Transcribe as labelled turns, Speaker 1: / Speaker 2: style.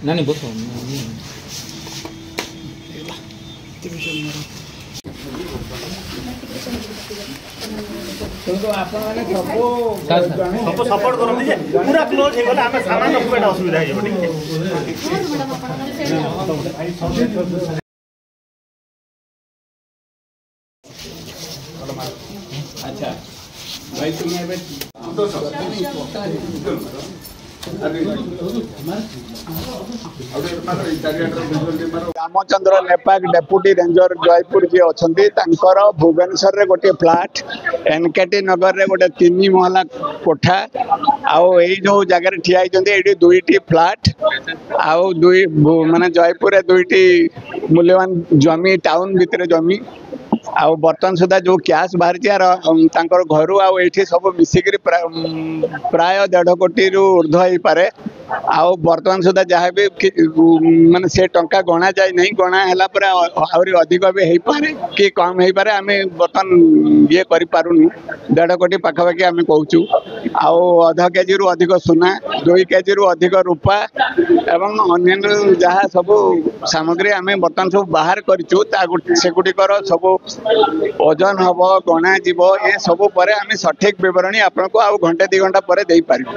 Speaker 1: नानी बसो
Speaker 2: सब सपोर्ट करते पूरा क्लोज हो गला आमे सामान रखबेटा असुविधा हे
Speaker 3: अच्छा भाई तुम्हें
Speaker 4: रामचंद्र नेपाक डेप्यूटी रेंजर जयपुर जी अच्छा भुवनेश्वर रे गोटे फ्लाट एनकेटी नगर रे गोटे 3 महला कोठा आउ जो जगह ठिया ये 2टी फ्लाट आउ माने जयपुर रे 2टी मूल्यवान जमी टाउन भितर जमी आउ बर्तमान सुधा जो कैश बाहरी घर आठी सब मिसिक प्राय 1.5 कोटी रु ऊर्ध्व हो पारे आउ बर्तमान सुधा जहाँ भी माने से टंका गणा जाए नहीं गणा है आहरी अधिक भी हो पारे कि कम हो पारे आम बर्तमान ये करूँ 1.5 कोटी पाखापाखि आम कहूँ आउ आधा केजी रु अधिक सुना 2 केजी रु अधिक रूपा एवं अन्य जहाँ सब सामग्री आम बर्तमान सब बाहर करुकर सब ओजन हम गणा जीव ये सब पर आम सठिक विवरणी आपको आउ घंटे 2 घंटा पर दे पारिबु।